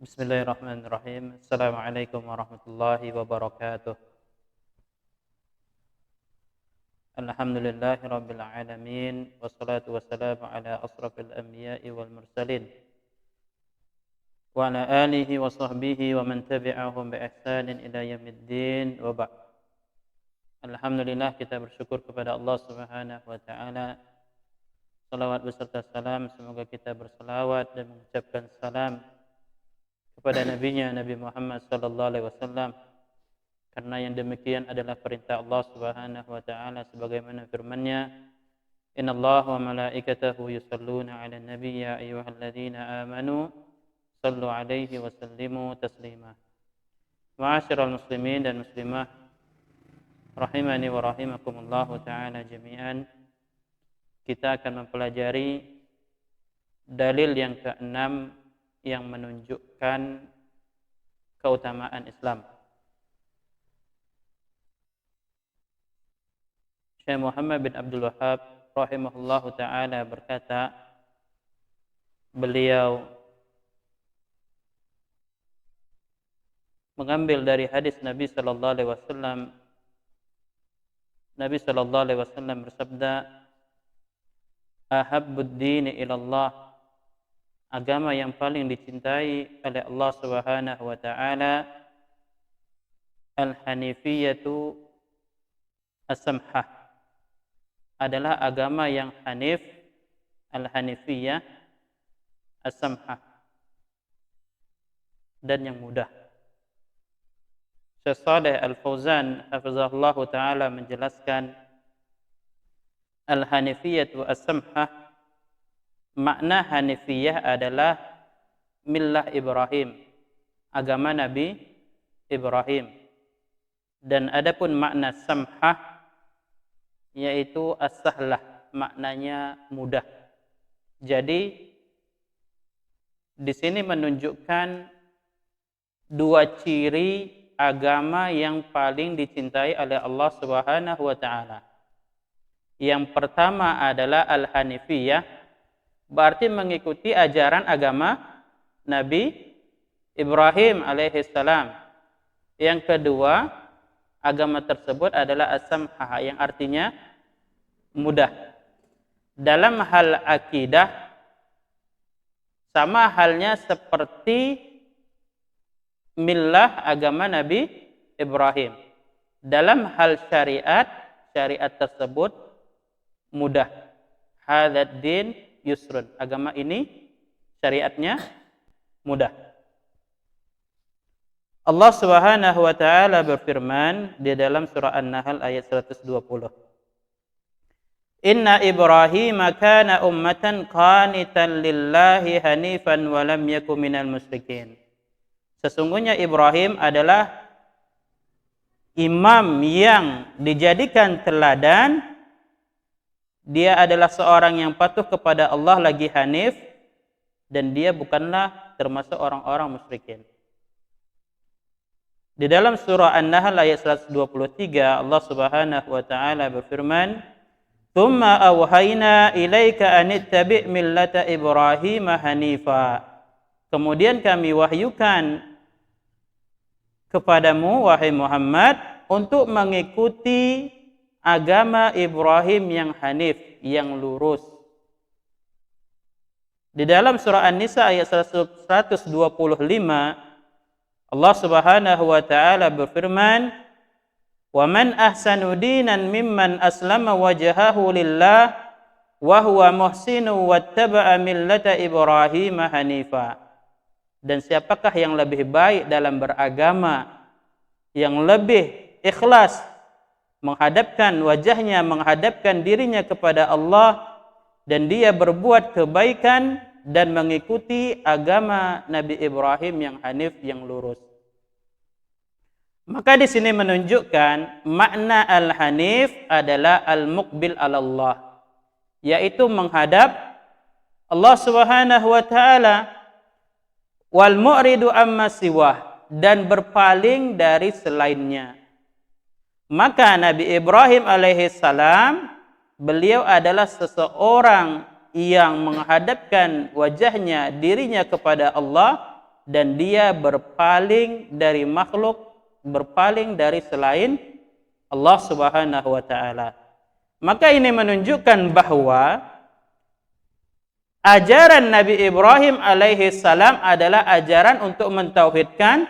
Bismillahirrahmanirrahim. Assalamualaikum warahmatullahi wabarakatuh. Alhamdulillahi rabbil alamin. Wassalatu wassalamu ala asrafil anbiya'i wal mursalin. Wa ala alihi wa sahbihi wa man tabi'ahum bi ihsanin ila yaumiddin wa ba'd. Alhamdulillah, kita bersyukur kepada Allah Subhanahu wa taala. Salawat beserta salam, semoga kita berselawat dan mengucapkan salam kepada nabinya Nabi Muhammad sallallahu alaihi wasallam, karena yang demikian adalah perintah Allah Subhanahu wa taala sebagaimana firman-Nya, innallaha wa malaikatahu yusholluna 'alan nabi ya ayyuhalladzina amanu shallu 'alaihi wa sallimu taslima. Ma'asyiral muslimin dan muslimah rahimani wa rahimakumullah taala jami'an. Kita akan mempelajari dalil yang keenam yang menunjukkan keutamaan Islam. Syekh Muhammad bin Abdul Wahhab rahimahullahu taala berkata, beliau mengambil dari hadis Nabi sallallahu alaihi wasallam. Nabi sallallahu alaihi wasallam bersabda, ahabbud dini ilallah, agama yang paling dicintai oleh Allah Subhanahu wa taala, al-hanifiyatu as-samhah, adalah agama yang hanif, al-hanifiyah as-samhah, dan yang mudah. Syekh Shalih Al-Fauzan hafizahullah taala menjelaskan al-hanifiyatu as-samhah, makna Hanifiyah adalah millah Ibrahim, agama Nabi Ibrahim. Dan adapun makna samhah yaitu as-sahlah, maknanya mudah. Jadi di sini menunjukkan dua ciri agama yang paling dicintai oleh Allah Subhanahu wa taala. Yang pertama adalah al-hanifiyah, berarti mengikuti ajaran agama Nabi Ibrahim alaihissalam. Yang kedua, agama tersebut adalah as-samhah, yang artinya mudah. Dalam hal akidah, sama halnya seperti millah agama Nabi Ibrahim. Dalam hal syariat, syariat tersebut mudah. Hadzal din yusrun, agama ini syariatnya mudah. Allah Subhanahu wa taala berfirman di dalam surah An-Nahl ayat 120. Inna Ibrahim kana ummatan qanitan lillahi hanifan wa lam yakun minal musyrikin. Sesungguhnya Ibrahim adalah imam yang dijadikan teladan. Dia adalah seorang yang patuh kepada Allah lagi hanif, dan dia bukanlah termasuk orang-orang musyrikin. Di dalam surah An-Nahl ayat 123, Allah Subhanahu wa taala berfirman, "Tsumma awhayna ilaika an ittabi' millata Ibrahim hanifa." Kemudian kami wahyukan kepadamu wahai Muhammad untuk mengikuti agama Ibrahim yang hanif, yang lurus. Di dalam surah An-Nisa ayat 125, Allah Subhanahu wa taala berfirman, "Wa man ahsanu dinan mimman aslama wajhahu lillah wa huwa muhsinu wattaba'a millata Ibrahim hanifa." Dan siapakah yang lebih baik dalam beragama, yang lebih ikhlas menghadapkan wajahnya, menghadapkan dirinya kepada Allah, dan dia berbuat kebaikan dan mengikuti agama Nabi Ibrahim yang hanif, yang lurus. Maka di sini menunjukkan makna al-hanif adalah al-muqbil 'ala Allah, yaitu menghadap Allah Subhanahu wa taala, wal mu'ridu amma siwah, dan berpaling dari selainnya. Maka Nabi Ibrahim alaihissalam, beliau adalah seseorang yang menghadapkan wajahnya, dirinya kepada Allah, dan dia berpaling dari makhluk, berpaling dari selain Allah Subhanahu wa taala. Maka ini menunjukkan bahwa ajaran Nabi Ibrahim alaihi salam adalah ajaran untuk mentauhidkan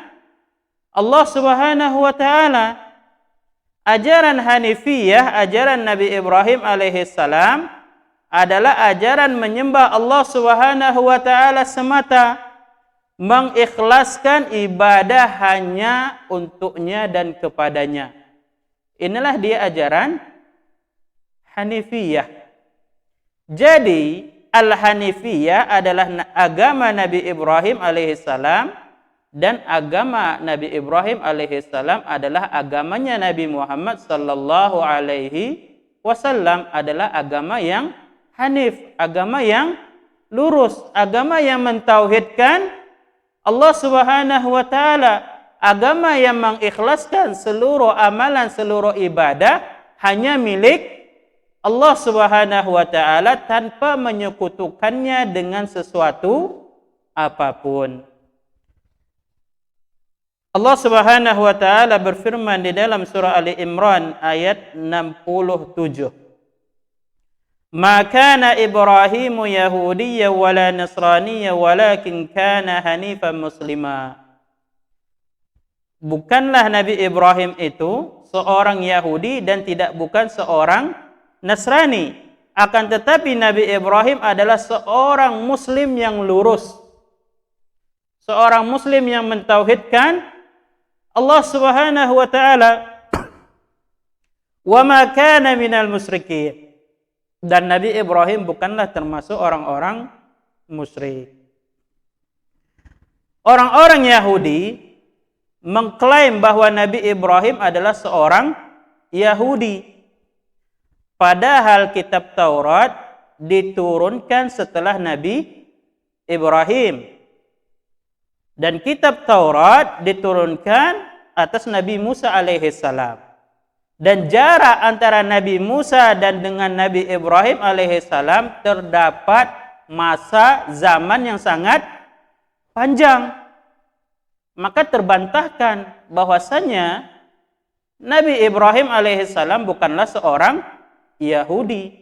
Allah Subhanahu wa taala. Ajaran Hanifiyah, ajaran Nabi Ibrahim alaihi salam adalah ajaran menyembah Allah Subhanahu wa taala semata, mengikhlaskan ibadah hanya untuknya dan kepadanya. Inilah dia ajaran Hanifiyah. Jadi Al-Hanifiyah adalah agama Nabi Ibrahim alaihissalam, dan agama Nabi Ibrahim alaihissalam adalah agamanya Nabi Muhammad sallallahu alaihi wasallam, adalah agama yang Hanif, agama yang lurus, agama yang mentauhidkan Allah Subhanahu wa taala, agama yang mengikhlaskan seluruh amalan, seluruh ibadah hanya milik Allah Subhanahu wa taala tanpa menyekutukannya dengan sesuatu apapun. Allah Subhanahu wa taala berfirman di dalam surah Ali Imran ayat 67. Ma kana Ibrahimu Yahudiyya wala Nasraniyya walakin kana hanifan muslima. Bukanlah Nabi Ibrahim itu seorang Yahudi dan tidak bukan seorang Nasrani, akan tetapi Nabi Ibrahim adalah seorang Muslim yang lurus, seorang Muslim yang mentauhidkan Allah Subhanahu wa taala. Wa ma kana minal musyrikin. Dan Nabi Ibrahim bukanlah termasuk orang-orang musyrik. Orang-orang Yahudi mengklaim bahwa Nabi Ibrahim adalah seorang Yahudi. Padahal kitab Taurat diturunkan setelah Nabi Ibrahim. Dan kitab Taurat diturunkan atas Nabi Musa alaihissalam. Dan jarak antara Nabi Musa dan dengan Nabi Ibrahim alaihissalam terdapat masa zaman yang sangat panjang. Maka terbantahkan bahwasanya Nabi Ibrahim alaihissalam bukanlah seorang Yahudi.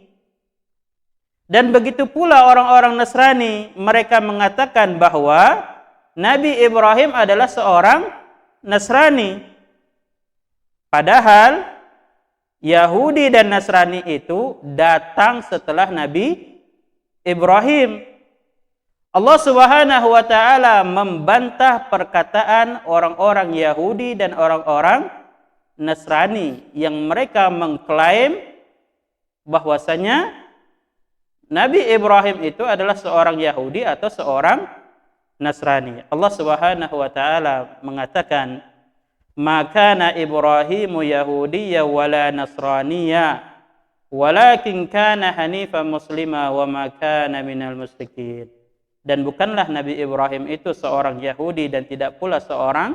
Dan begitu pula orang-orang Nasrani, mereka mengatakan bahwa Nabi Ibrahim adalah seorang Nasrani. Padahal Yahudi dan Nasrani itu datang setelah Nabi Ibrahim. Allah Subhanahu wa taala membantah perkataan orang-orang Yahudi dan orang-orang Nasrani yang mereka mengklaim bahwasanya Nabi Ibrahim itu adalah seorang Yahudi atau seorang Nasrani. Allah Subhanahu wa taala mengatakan, "Ma kana Ibrahimu Yahudiyya wala Nasraniyya, walakin kana hanifan muslima wa ma kana minal musyrikin." Dan bukanlah Nabi Ibrahim itu seorang Yahudi dan tidak pula seorang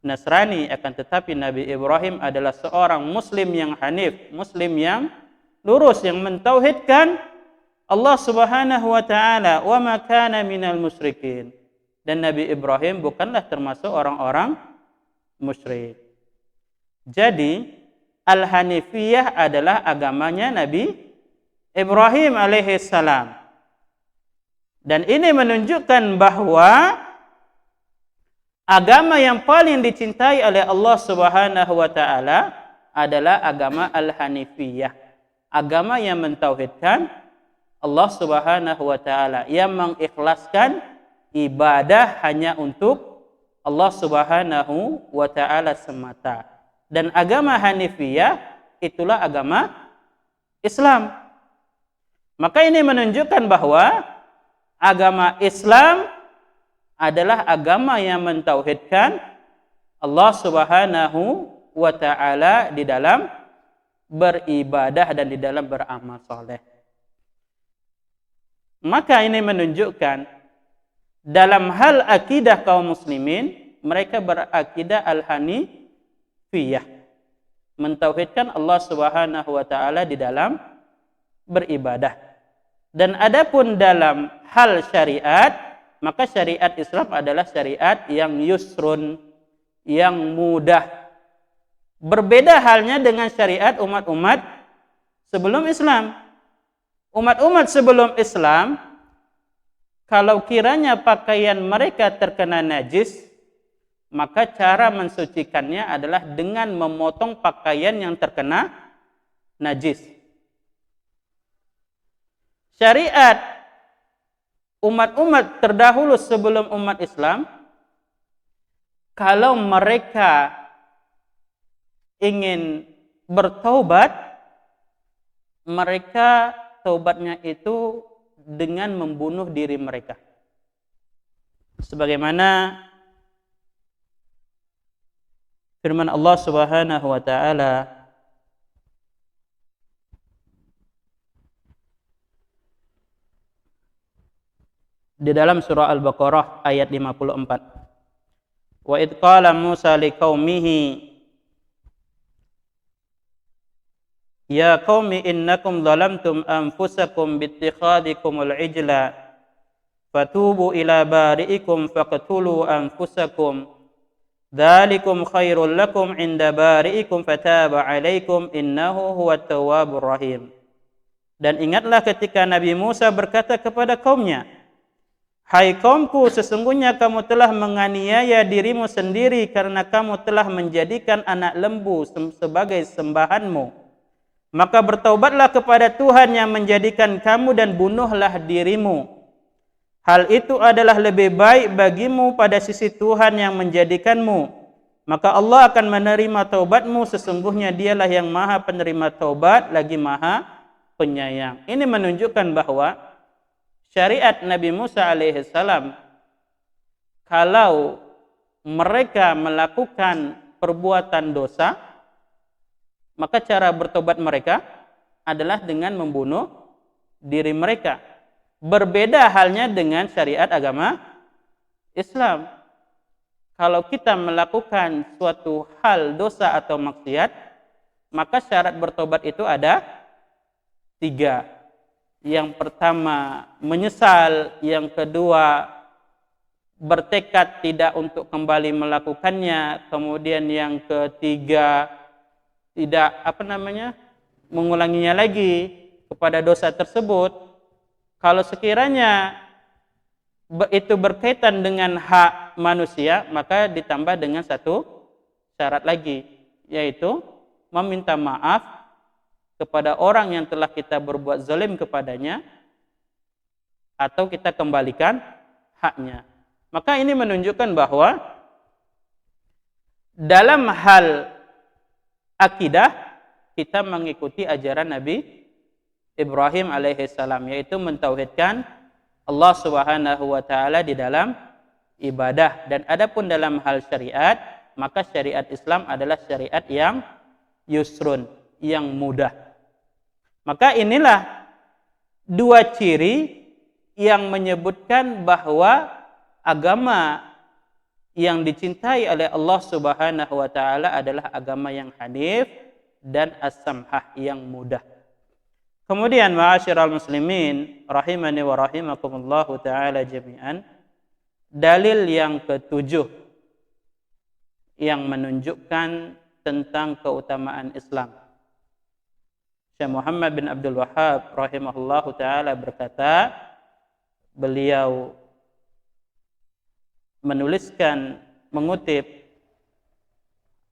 Nasrani, akan tetapi Nabi Ibrahim adalah seorang Muslim yang hanif, Muslim yang lurus, yang mentauhidkan Allah Subhanahu wa taala, wa ma kana minal musyrikin. Dan Nabi Ibrahim bukanlah termasuk orang-orang musyrik. Jadi Al-Hanifiyah adalah agamanya Nabi Ibrahim alaihissalam. Dan ini menunjukkan bahwa agama yang paling dicintai oleh Allah Subhanahu wa taala adalah agama Al-Hanifiyah. Agama yang mentauhidkan Allah Subhanahu wa taala, yang mengikhlaskan ibadah hanya untuk Allah Subhanahu wa taala semata. Dan agama Hanifiyah itulah agama Islam. Maka ini menunjukkan bahwa agama Islam adalah agama yang mentauhidkan Allah Subhanahu wa taala di dalam beribadah dan di dalam beramal saleh. Maka ini menunjukkan dalam hal akidah kaum muslimin, mereka berakidah Al-Hanifiyah, mentauhidkan Allah Subhanahu wa taala di dalam beribadah. Dan adapun dalam hal syariat, maka syariat Islam adalah syariat yang yusrun, yang mudah. Berbeda halnya dengan syariat umat-umat sebelum Islam. Umat-umat sebelum Islam, kalau kiranya pakaian mereka terkena najis, maka cara mensucikannya adalah dengan memotong pakaian yang terkena najis. Syariat umat-umat terdahulu sebelum umat Islam, kalau mereka ingin bertaubat, mereka taubatnya itu dengan membunuh diri mereka. Sebagaimana firman Allah Subhanahu wa taala di dalam surah Al-Baqarah ayat 54. Wa id qala Musa liqaumihi ya qaumi innakum zalamtum anfusakum bittikhadikumul ijla fatubu ila bari'ikum faqtulu anfusakum dzalikum khairul lakum inda bari'ikum fataba 'alaikum innahu huwat tawwabur rahim. Dan ingatlah ketika Nabi Musa berkata kepada kaumnya, hai kaumku, sesungguhnya kamu telah menganiaya dirimu sendiri karena kamu telah menjadikan anak lembu sebagai sembahanmu. Maka bertaubatlah kepada Tuhan yang menjadikan kamu dan bunuhlah dirimu. Hal itu adalah lebih baik bagimu pada sisi Tuhan yang menjadikanmu. Maka Allah akan menerima taubatmu, sesungguhnya dialah yang maha penerima taubat lagi maha penyayang. Ini menunjukkan bahwa syariat Nabi Musa alaihissalam, kalau mereka melakukan perbuatan dosa, maka cara bertobat mereka adalah dengan membunuh diri mereka. Berbeda halnya dengan syariat agama Islam. Kalau kita melakukan suatu hal dosa atau maksiat, maka syarat bertobat itu ada 3. Yang pertama, menyesal. Yang kedua, bertekad tidak untuk kembali melakukannya. Kemudian yang ketiga, tidak mengulanginya lagi kepada dosa tersebut. Kalau sekiranya itu berkaitan dengan hak manusia, maka ditambah dengan satu syarat lagi, yaitu meminta maaf kepada orang yang telah kita berbuat zalim kepadanya, atau kita kembalikan haknya. Maka ini menunjukkan bahwa dalam hal akidah kita mengikuti ajaran Nabi Ibrahim alaihissalam, yaitu mentauhidkan Allah Subhanahu wa taala di dalam ibadah. Dan adapun dalam hal syariat, maka syariat Islam adalah syariat yang yusrun, yang mudah. Maka inilah 2 ciri yang menyebutkan bahwa agama yang dicintai oleh Allah Subhanahu wa taala adalah agama yang hanif dan as-samhah, yang mudah. Kemudian ma'asyiral muslimin rahimani wa rahimakumullahu taala jami'an, dalil yang ke-7 yang menunjukkan tentang keutamaan Islam. Syekh Muhammad bin Abdul Wahhab rahimahullahu taala berkata, beliau menuliskan, mengutip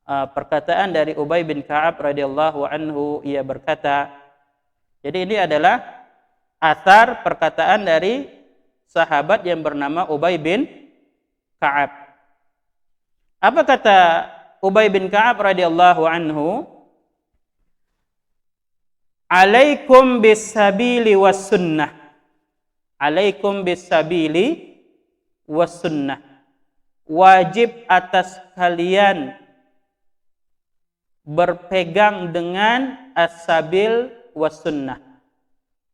perkataan dari Ubay bin Ka'ab radhiyallahu anhu. Ia berkata, jadi ini adalah athar perkataan dari sahabat yang bernama Ubay bin Ka'ab. Apa kata Ubay bin Ka'ab radhiyallahu anhu? Alaikum bis-sabili was-sunnah. Alaikum bis-sabili was-sunnah. Wajib atas kalian berpegang dengan as-sabil was-sunnah.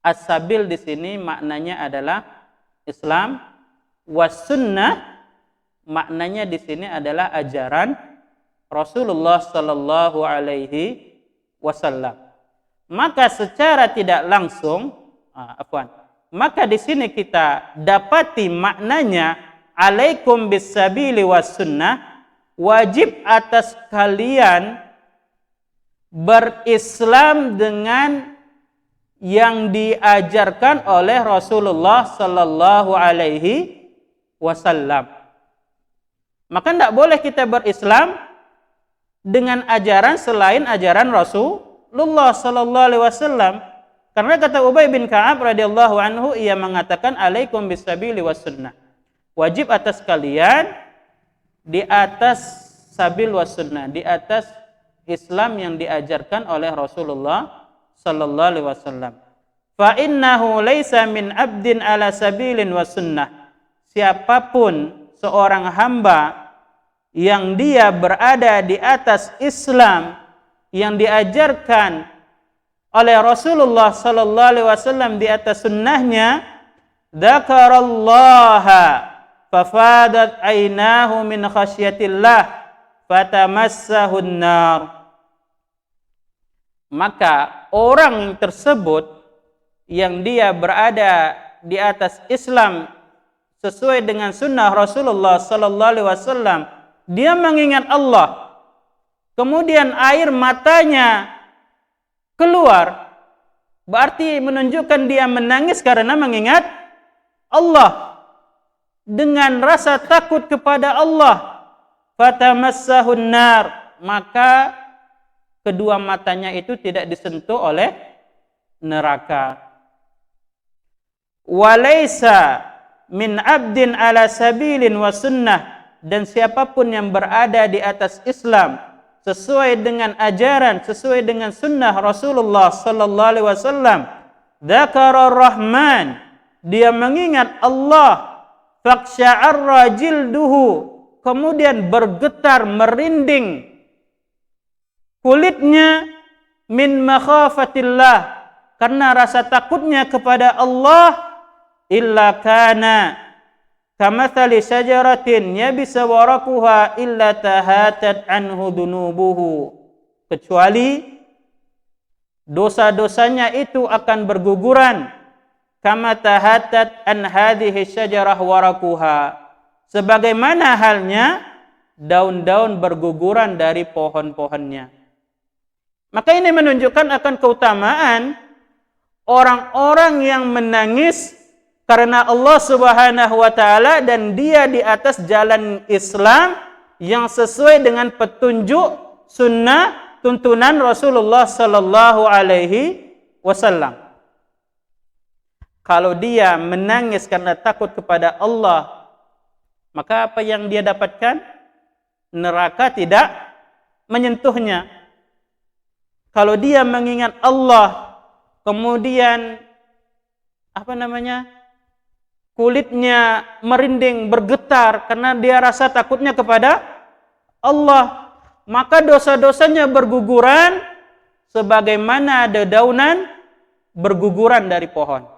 As-sabil di sini maknanya adalah Islam, was-sunnah maknanya di sini adalah ajaran Rasulullah sallallahu alaihi wasallam. Maka secara tidak langsung, Maka di sini kita dapati maknanya alaikum bisabili was sunnah, wajib atas kalian berislam dengan yang diajarkan oleh Rasulullah sallallahu alaihi wasallam. Maka tidak boleh kita berislam dengan ajaran selain ajaran Rasulullah sallallahu alaihi wasallam. Karena kata Ubay bin Ka'ab radhiyallahu anhu, ia mengatakan alaikum bisabili was sunnah. Wajib atas kalian di atas sabil was sunnah, di atas Islam yang diajarkan oleh Rasulullah sallallahu alaihi wasallam. Fa innahu laisa min abdin ala sabilin was sunnah. Siapapun seorang hamba yang dia berada di atas Islam yang diajarkan oleh Rasulullah sallallahu alaihi wasallam, di atas sunnahnya, dzakarallaha fafadat ainahu min khasyatillah fatamassahun nar. Maka orang tersebut yang dia berada di atas Islam sesuai dengan sunnah Rasulullah sallallahu alaihi wasallam, dia mengingat Allah, kemudian air matanya keluar, berarti menunjukkan dia menangis karena mengingat Allah dengan rasa takut kepada Allah. Fatamassahun nar, maka kedua matanya itu tidak disentuh oleh neraka. Walaysa min abdin ala sabilin wa sunnah, dan siapapun yang berada di atas Islam sesuai dengan ajaran, sesuai dengan sunnah Rasulullah sallallahu alaihi wasallam, dzakara rahman, dia mengingat Allah, faqsha'arra jilduhu, kemudian bergetar merinding kulitnya, min makhafatillah, karena rasa takutnya kepada Allah, illa kana kamathali syajaratin yabisa waraquha illa tahatat anhu dunubuhu, kecuali dosa-dosanya itu akan berguguran, kama tahatat an hadhihi syajarah waraquha, sebagaimana halnya daun-daun berguguran dari pohon-pohonnya. Maka ini menunjukkan akan keutamaan orang-orang yang menangis karena Allah Subhanahu wa taala dan dia di atas jalan Islam yang sesuai dengan petunjuk sunnah tuntunan Rasulullah sallallahu alaihi wasallam. Kalau dia menangis karena takut kepada Allah, maka apa yang dia dapatkan? Neraka tidak menyentuhnya. Kalau dia mengingat Allah, kemudian kulitnya merinding, bergetar karena dia rasa takutnya kepada Allah, maka dosa-dosanya berguguran sebagaimana dedaunan berguguran dari pohon.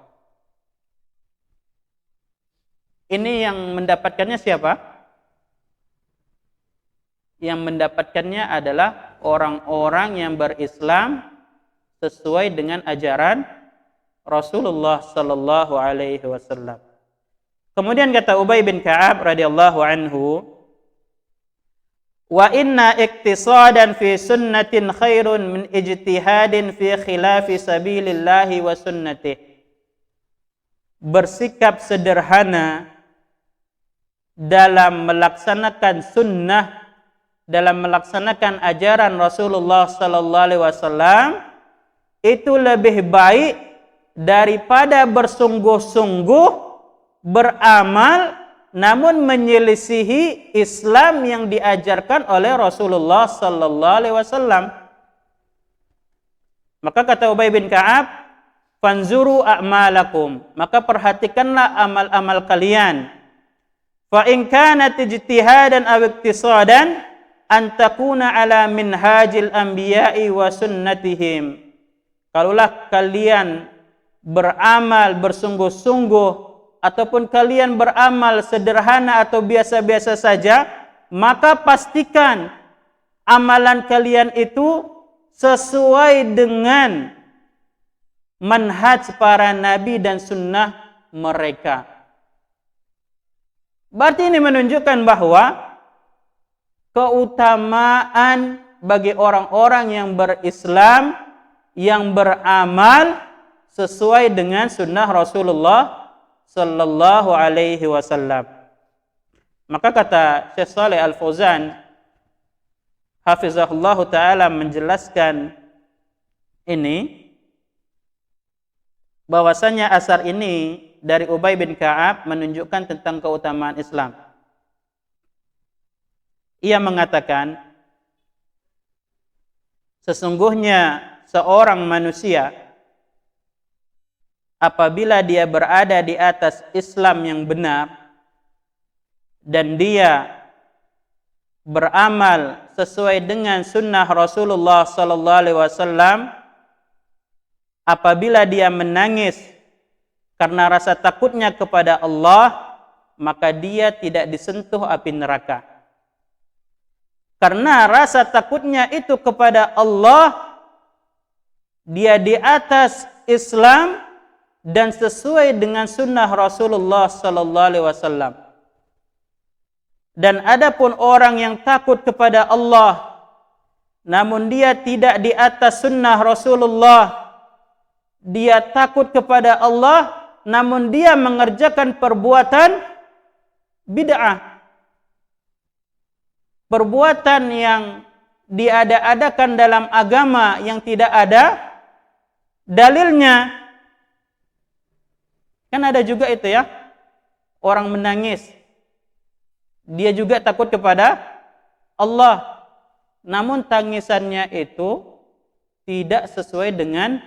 Ini yang mendapatkannya siapa? Yang mendapatkannya adalah orang-orang yang berislam sesuai dengan ajaran Rasulullah sallallahu alaihi wasallam. Kemudian kata Ubay bin Ka'ab radhiyallahu anhu, wa inna iktisadan fi sunnatin khairun min ijtihadin fi khilafi sabilillahi wa sunnatih. Bersikap sederhana dalam melaksanakan sunnah, dalam melaksanakan ajaran Rasulullah sallallahu alaihi wasallam, itu lebih baik daripada bersungguh-sungguh beramal namun menyelisihi Islam yang diajarkan oleh Rasulullah sallallahu alaihi wasallam. Maka kata Ubay bin Ka'ab, fanzuru a'malakum, maka perhatikanlah amal-amal kalian. Fa in kanat ijtihadan aw iktisadan an takuna ala minhajil anbiya'i wa sunnatihim. Kalaulah kalian beramal bersungguh-sungguh ataupun kalian beramal sederhana atau biasa-biasa saja, maka pastikan amalan kalian itu sesuai dengan manhaj para nabi dan sunnah mereka. Berarti ini menunjukkan bahwa keutamaan bagi orang-orang yang berislam, yang beramal sesuai dengan sunnah Rasulullah sallallahu alaihi wasallam. Maka kata Syekh Shalih Al-Fauzan hafizahullah taala menjelaskan ini, bahwasanya asar ini dari Ubay bin Ka'ab menunjukkan tentang keutamaan Islam. Ia mengatakan, sesungguhnya seorang manusia apabila dia berada di atas Islam yang benar dan dia beramal sesuai dengan sunnah Rasulullah sallallahu alaihi wasallam, apabila dia menangis karena rasa takutnya kepada Allah, maka dia tidak disentuh api neraka. Karena rasa takutnya itu kepada Allah, dia di atas Islam dan sesuai dengan sunnah Rasulullah sallallahu alaihi wasallam. Dan adapun orang yang takut kepada Allah namun dia tidak di atas sunnah Rasulullah, dia takut kepada Allah namun dia mengerjakan perbuatan bid'ah, perbuatan yang diada-adakan dalam agama yang tidak ada dalilnya. Kan ada juga itu ya, orang menangis, dia juga takut kepada Allah, namun tangisannya itu tidak sesuai dengan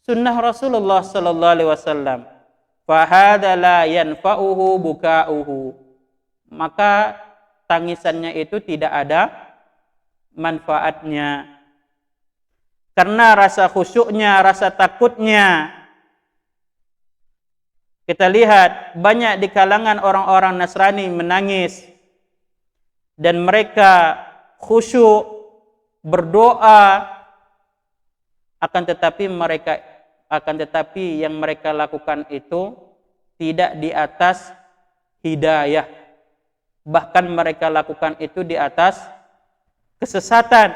sunnah Rasulullah sallallahu alaihi wasallam. Fahadha la yanfa'uhu buka'uhu. Maka tangisannya itu tidak ada manfaatnya. Karena rasa khusyuknya, rasa takutnya. Kita lihat banyak di kalangan orang-orang Nasrani menangis dan mereka khusyuk berdoa, akan tetapi yang mereka lakukan itu tidak di atas hidayah. Bahkan mereka lakukan itu di atas kesesatan.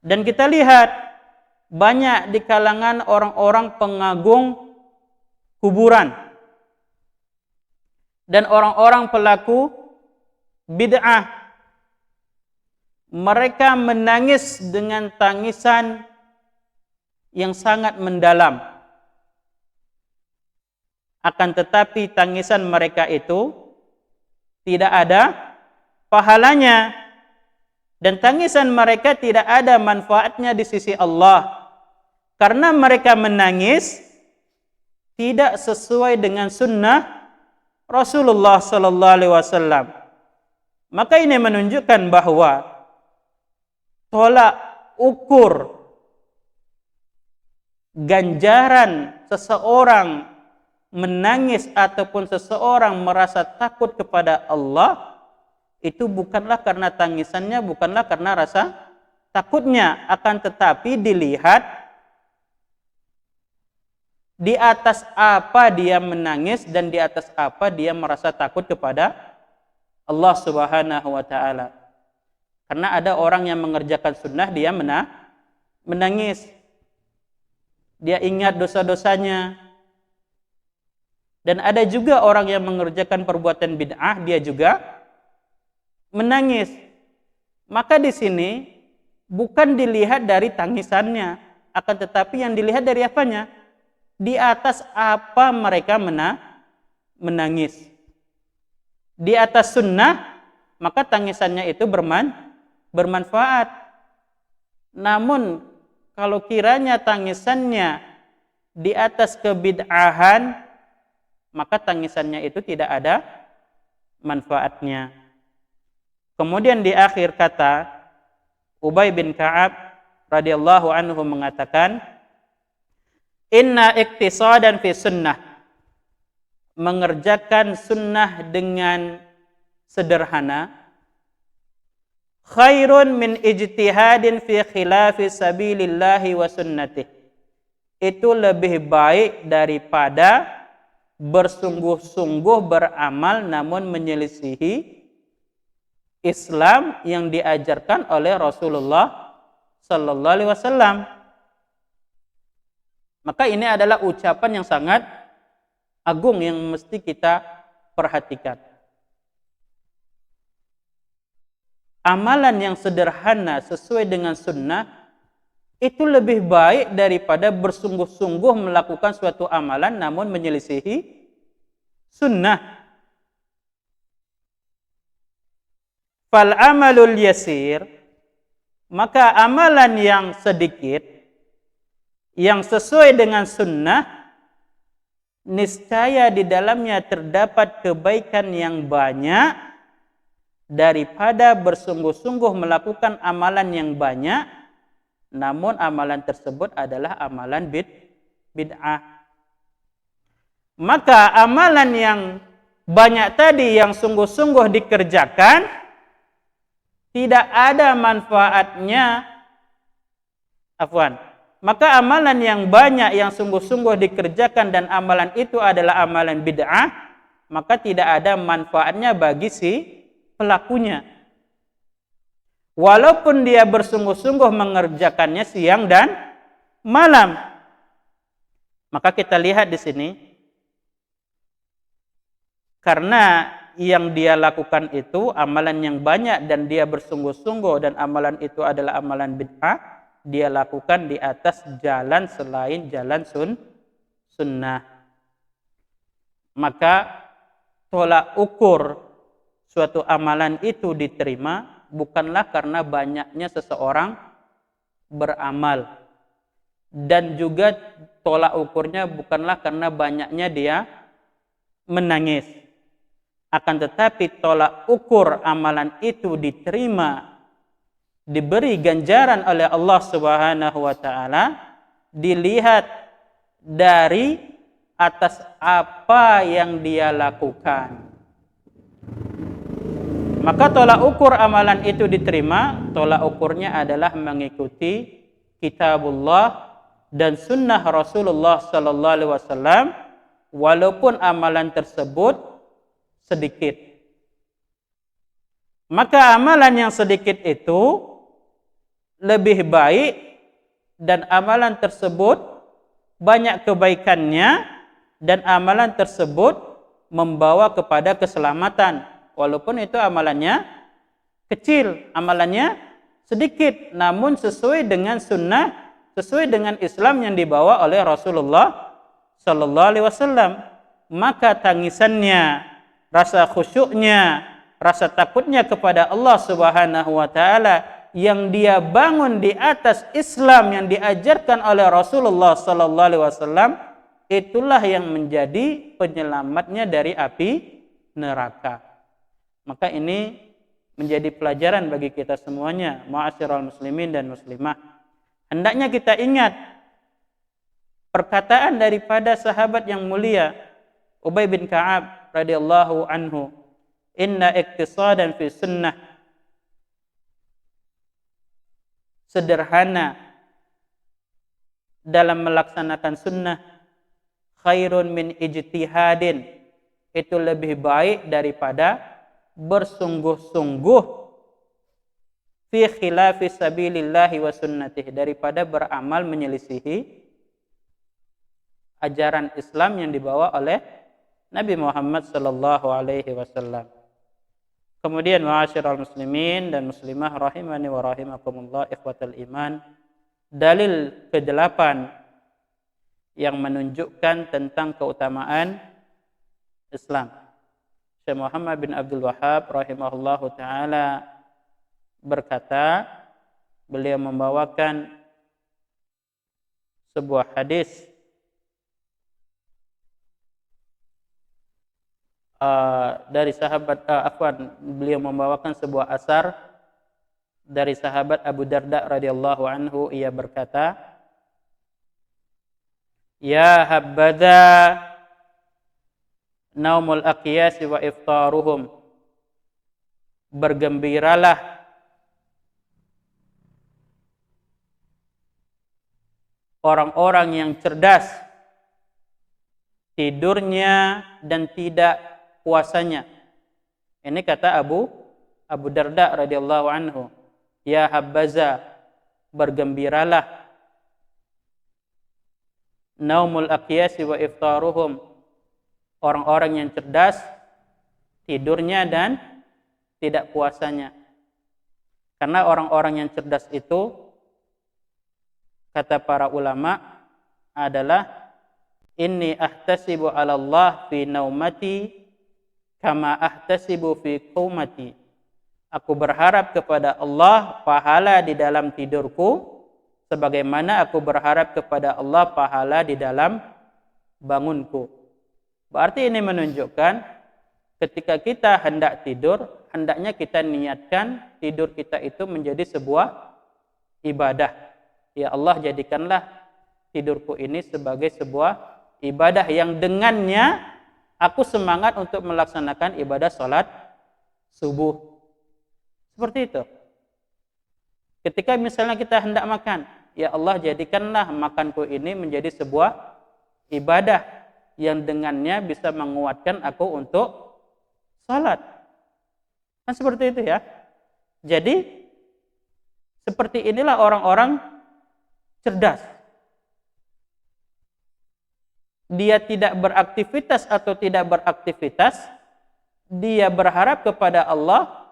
Dan kita lihat banyak di kalangan orang-orang pengagung kuburan dan orang-orang pelaku bid'ah. Mereka menangis dengan tangisan yang sangat mendalam. Akan tetapi tangisan mereka itu tidak ada pahalanya. Dan tangisan mereka tidak ada manfaatnya di sisi Allah. Karena mereka menangis tidak sesuai dengan sunnah Rasulullah sallallahu alaihi wasallam. Maka ini menunjukkan bahwa tolak ukur ganjaran seseorang menangis ataupun seseorang merasa takut kepada Allah itu bukanlah karena tangisannya, bukanlah karena rasa takutnya, akan tetapi dilihat di atas apa dia menangis dan di atas apa dia merasa takut kepada Allah Subhanahu wa taala. Karena ada orang yang mengerjakan sunnah dia menangis. Dia ingat dosa-dosanya. Dan ada juga orang yang mengerjakan perbuatan bid'ah, dia juga menangis. Maka di sini bukan dilihat dari tangisannya, akan tetapi yang dilihat dari apanya? Di atas apa mereka menangis. Di atas sunnah, maka tangisannya itu bermanfaat. Namun kalau kiranya tangisannya di atas kebid'ahan, maka tangisannya itu tidak ada manfaatnya. Kemudian di akhir kata, Ubay bin Ka'ab radhiyallahu anhu mengatakan, inna iktisadan fi sunnah, mengerjakan sunnah dengan sederhana, khairun min ijtihadin fi khilafi sabilillahi wa sunnatih. Itu lebih baik daripada bersungguh-sungguh beramal namun menyelisihi Islam yang diajarkan oleh Rasulullah sallallahu alaihi wasallam. Maka ini adalah ucapan yang sangat agung yang mesti kita perhatikan. Amalan yang sederhana sesuai dengan sunnah itu lebih baik daripada bersungguh-sungguh melakukan suatu amalan namun menyelisihi sunnah. Fal amalul yasir, maka amalan yang sedikit yang sesuai dengan sunnah, niscaya di dalamnya terdapat kebaikan yang banyak daripada bersungguh-sungguh melakukan amalan yang banyak, namun amalan tersebut adalah amalan bid'ah. Maka amalan yang banyak tadi yang sungguh-sungguh dikerjakan, tidak ada manfaatnya. Maka amalan yang banyak yang sungguh-sungguh dikerjakan dan amalan itu adalah amalan bid'ah, maka tidak ada manfaatnya bagi si pelakunya. Walaupun dia bersungguh-sungguh mengerjakannya siang dan malam. Maka kita lihat di sini, karena yang dia lakukan itu amalan yang banyak dan dia bersungguh-sungguh dan amalan itu adalah amalan bid'ah, dia lakukan di atas jalan selain jalan sunnah. Maka tolak ukur suatu amalan itu diterima bukanlah karena banyaknya seseorang beramal, dan juga tolak ukurnya bukanlah karena banyaknya dia menangis. Akan tetapi tolak ukur amalan itu diterima, diberi ganjaran oleh Allah Subhanahu wa taala, dilihat dari atas apa yang dia lakukan. Maka tolak ukur amalan itu diterima, tolak ukurnya adalah mengikuti kitabullah dan sunnah Rasulullah sallallahu alaihi wasallam, walaupun amalan tersebut sedikit. Maka amalan yang sedikit itu lebih baik dan amalan tersebut banyak kebaikannya dan amalan tersebut membawa kepada keselamatan. Walaupun itu amalannya kecil, amalannya sedikit, namun sesuai dengan sunnah, sesuai dengan Islam yang dibawa oleh Rasulullah sallallahu alaihi wasallam. Maka tangisannya, rasa khusyuknya, rasa takutnya kepada Allah Subhanahu wa taala yang dia bangun di atas Islam yang diajarkan oleh Rasulullah sallallahu alaihi wasallam, itulah yang menjadi penyelamatnya dari api neraka. Maka ini menjadi pelajaran bagi kita semuanya, ma'asyiral muslimin dan muslimah. Hendaknya kita ingat perkataan daripada sahabat yang mulia Ubay bin Ka'ab radhiyallahu anhu, "Inna iktisadan fi sunnah." Sederhana dalam melaksanakan sunnah, khairun min ijtihadin, itu lebih baik daripada bersungguh-sungguh fi khilafi sabilillahi wa sunnatih, daripada beramal menyelisihi ajaran Islam yang dibawa oleh Nabi Muhammad sallallahu alaihi wasallam. Kemudian ma'asyiral muslimin dan muslimah rahimani wa rahimakumullah, ikhwatal iman, dalil ke-8 yang menunjukkan tentang keutamaan Islam. Syekh Muhammad bin Abdul Wahhab rahimahullahu taala berkata, beliau membawakan sebuah hadis dari sahabat beliau membawakan sebuah asar dari sahabat Abu Darda radhiyallahu anhu. Ia berkata, "Ya habadha naumul aqyas wa iftaruhum." Bergembiralah orang-orang yang cerdas tidurnya dan tidak puasanya. Ini kata Abu Darda radhiyallahu anhu. Ya habbaza, bergembiralah. Naumul aqyasi wa iftaruhum, orang-orang yang cerdas, tidurnya dan tidak puasanya. Karena orang-orang yang cerdas itu, kata para ulama, adalah inni ahtasibu 'ala Allah fi naumati kama ahtasibu fi qaumati. Aku berharap kepada Allah pahala di dalam tidurku sebagaimana aku berharap kepada Allah pahala di dalam bangunku. Berarti ini menunjukkan ketika kita hendak tidur, hendaknya kita niatkan tidur kita itu menjadi sebuah ibadah. Ya Allah, jadikanlah tidurku ini sebagai sebuah ibadah yang dengannya aku semangat untuk melaksanakan ibadah sholat subuh. Seperti itu. Ketika misalnya kita hendak makan, ya Allah, jadikanlah makanku ini menjadi sebuah ibadah yang dengannya bisa menguatkan aku untuk sholat. Kan seperti itu ya. Jadi seperti inilah orang-orang cerdas. Dia tidak beraktivitas atau tidak beraktivitas, dia berharap kepada Allah,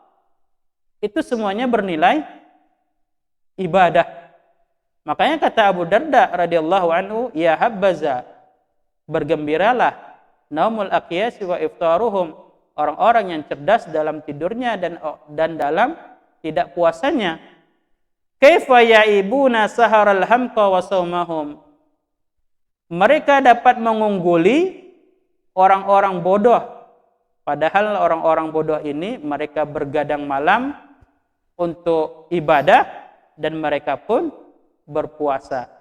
itu semuanya bernilai ibadah. Makanya kata Abu Darda radhiyallahu anhu, ya habbaza, bergembiralah, naumul aqyasi wa iftaruhum, orang-orang yang cerdas dalam tidurnya dan dalam tidak puasanya. Kaifa yaibuna saharal hamqa wa saumahum, mereka dapat mengungguli orang-orang bodoh, padahal orang-orang bodoh ini mereka bergadang malam untuk ibadah dan mereka pun berpuasa.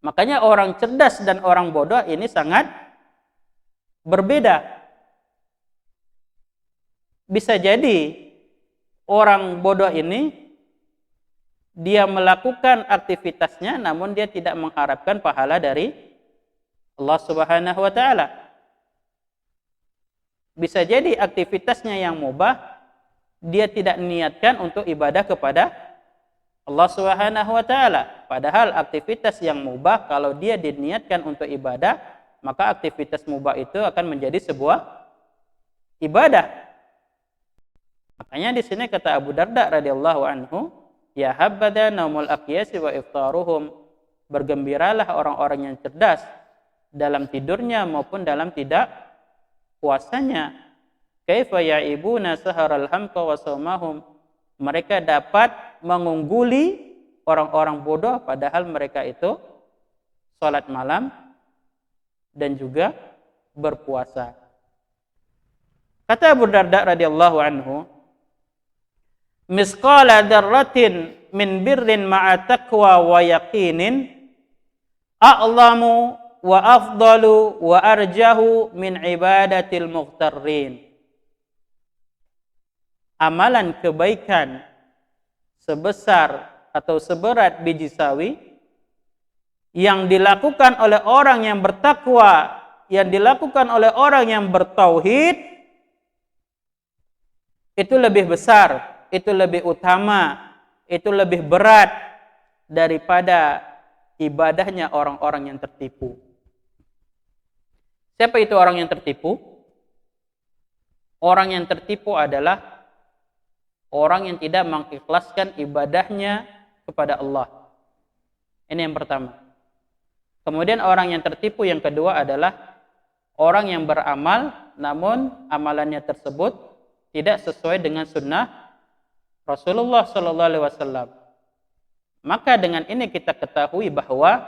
Makanya orang cerdas dan orang bodoh ini sangat berbeda. Bisa jadi orang bodoh ini dia melakukan aktivitasnya namun dia tidak mengharapkan pahala dari Allah Subhanahu wa taala. Bisa jadi aktivitasnya yang mubah dia tidak niatkan untuk ibadah kepada Allah Subhanahu wa taala. Padahal aktivitas yang mubah kalau dia diniatkan untuk ibadah, maka aktivitas mubah itu akan menjadi sebuah ibadah. Makanya di sini kata Abu Darda radhiyallahu anhu, ya habada naumul aqyasi wa iftaruhum, bergembiralah orang-orang yang cerdas dalam tidurnya maupun dalam tidak puasanya. Kaifa ya'ibuna saharal hamqa wa saumahum, mereka dapat mengungguli orang-orang bodoh padahal mereka itu salat malam dan juga berpuasa. Kata Abu Darda radhiyallahu anhu, misqala dzarratin min birrin ma'a taqwa wa yaqinin a'lamu wa afdalu wa arjahu min ibadatil mughtarrin. Amalan kebaikan sebesar atau seberat biji sawi yang dilakukan oleh orang yang bertakwa, yang dilakukan oleh orang yang bertauhid, itu lebih besar, itu lebih utama, itu lebih berat daripada ibadahnya orang-orang yang tertipu. Siapa itu orang yang tertipu? Orang yang tertipu adalah orang yang tidak mengikhlaskan ibadahnya kepada Allah. Ini yang pertama. Kemudian orang yang tertipu yang kedua adalah orang yang beramal namun amalannya tersebut tidak sesuai dengan sunnah Rasulullah SAW. Maka dengan ini kita ketahui bahwa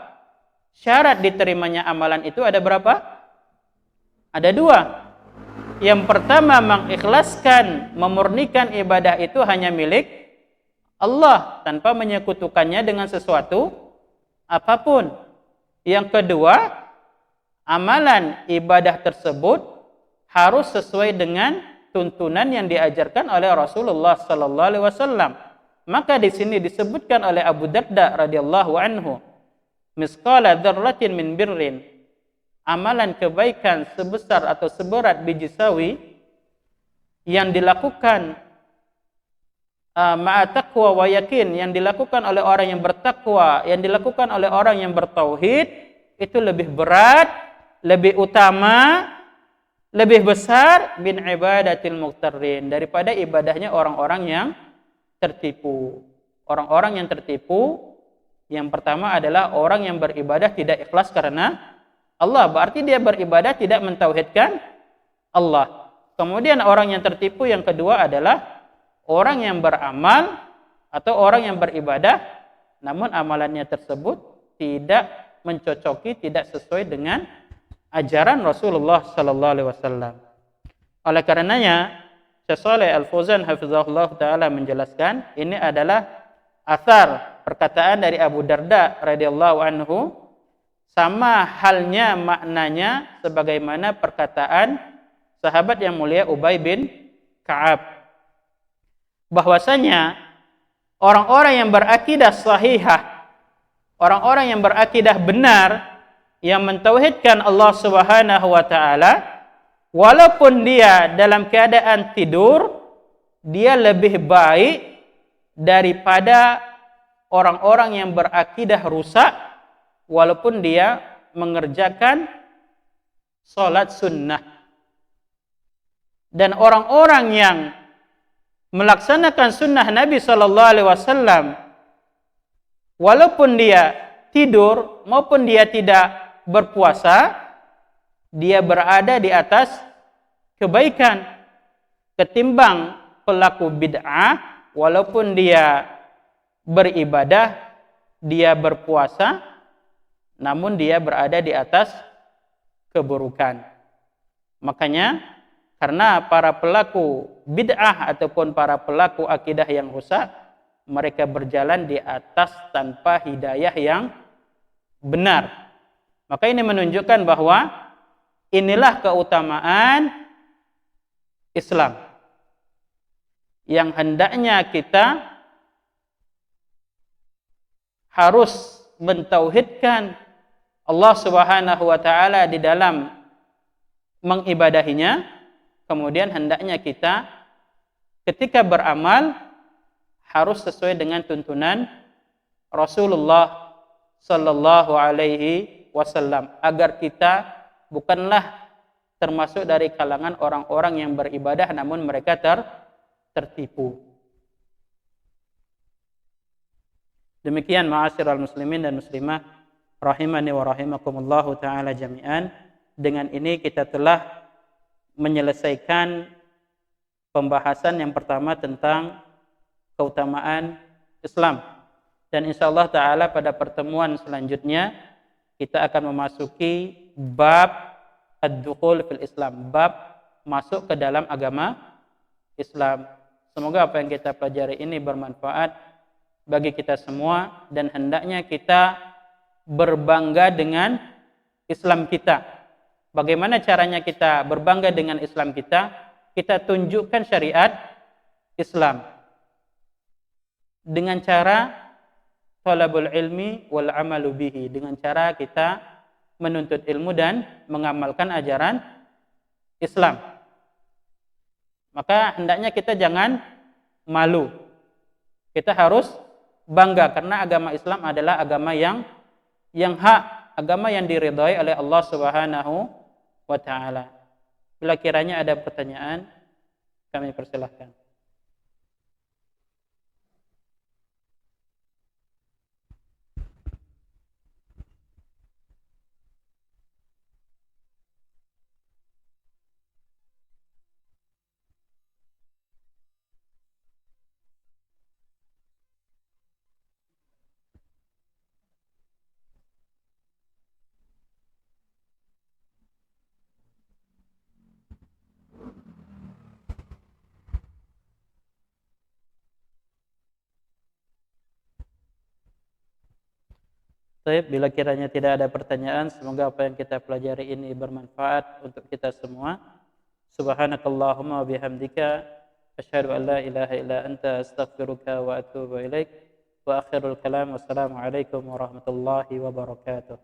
syarat diterimanya amalan itu ada berapa? Ada dua. Yang pertama, mengikhlaskan, memurnikan ibadah itu hanya milik Allah tanpa menyekutukannya dengan sesuatu apapun. Yang kedua, amalan ibadah tersebut harus sesuai dengan tuntunan yang diajarkan oleh Rasulullah sallallahu alaihi wasallam. Maka di sini disebutkan oleh Abu Darda radhiyallahu anhu, misqala dzarratin min birrin, amalan kebaikan sebesar atau seberat biji sawi yang dilakukan ma'a taqwa wa yakin, yang dilakukan oleh orang yang bertakwa, yang dilakukan oleh orang yang bertauhid, itu lebih berat, lebih utama, lebih besar bin ibadatil muqtarrin, daripada ibadahnya orang-orang yang tertipu. Orang-orang yang tertipu, yang pertama adalah orang yang beribadah tidak ikhlas karena Allah, berarti dia beribadah tidak mentauhidkan Allah. Kemudian orang yang tertipu yang kedua adalah orang yang beramal atau orang yang beribadah namun amalannya tersebut tidak mencocoki, tidak sesuai dengan ajaran Rasulullah sallallahu alaihi wasallam. Oleh karenanya, Syekh Shalih Al-Fauzan hafizahullah taala menjelaskan ini adalah asar perkataan dari Abu Darda radhiyallahu anhu, sama halnya maknanya sebagaimana perkataan sahabat yang mulia Ubay bin Ka'ab, bahwasanya orang-orang yang berakidah sahihah, orang-orang yang berakidah benar, yang mentauhidkan Allah Subhanahu wa taala, walaupun dia dalam keadaan tidur, dia lebih baik daripada orang-orang yang berakidah rusak walaupun dia mengerjakan salat sunnah. Dan orang-orang yang melaksanakan sunnah Nabi sallallahu alaihi wasallam walaupun dia tidur maupun dia tidak berpuasa, dia berada di atas kebaikan ketimbang pelaku bid'ah walaupun dia beribadah, dia berpuasa, namun dia berada di atas keburukan. Makanya karena para pelaku bid'ah ataupun para pelaku akidah yang rusak, mereka berjalan di atas tanpa hidayah yang benar. Maka ini menunjukkan bahwa inilah keutamaan Islam yang hendaknya kita harus mentauhidkan Allah Subhanahu wa taala di dalam mengibadahinya. Kemudian hendaknya kita ketika beramal harus sesuai dengan tuntunan Rasulullah sallallahu alaihi wasallam, agar kita bukanlah termasuk dari kalangan orang-orang yang beribadah namun mereka tertipu. Demikian ma'asyiral muslimin dan muslimah rahimani wa rahimakumullahu taala jami'an. Dengan ini kita telah menyelesaikan pembahasan yang pertama tentang keutamaan Islam, dan insyaallah taala pada pertemuan selanjutnya kita akan memasuki bab ad-dukhul fil Islam, bab masuk ke dalam agama Islam. Semoga apa yang kita pelajari ini bermanfaat bagi kita semua, dan hendaknya kita berbangga dengan Islam kita. Bagaimana caranya kita berbangga dengan Islam kita? Kita tunjukkan syariat Islam dengan cara talabul ilmi wal amalu bihi, dengan cara kita menuntut ilmu dan mengamalkan ajaran Islam. Maka hendaknya kita jangan malu. Kita harus bangga karena agama Islam adalah agama yang hak, agama yang diridhai oleh Allah Subhanahu wa ta'ala. Bila kiranya ada pertanyaan, kami persilahkan. Baik, bila kiranya tidak ada pertanyaan, semoga apa yang kita pelajari ini bermanfaat untuk kita semua. Subhanakallahumma wa bihamdika asyhadu an la ilaha illa anta astaghfiruka wa atubu ilaik. Wa akhirul kalam, wassalamu alaikum warahmatullahi wabarakatuh.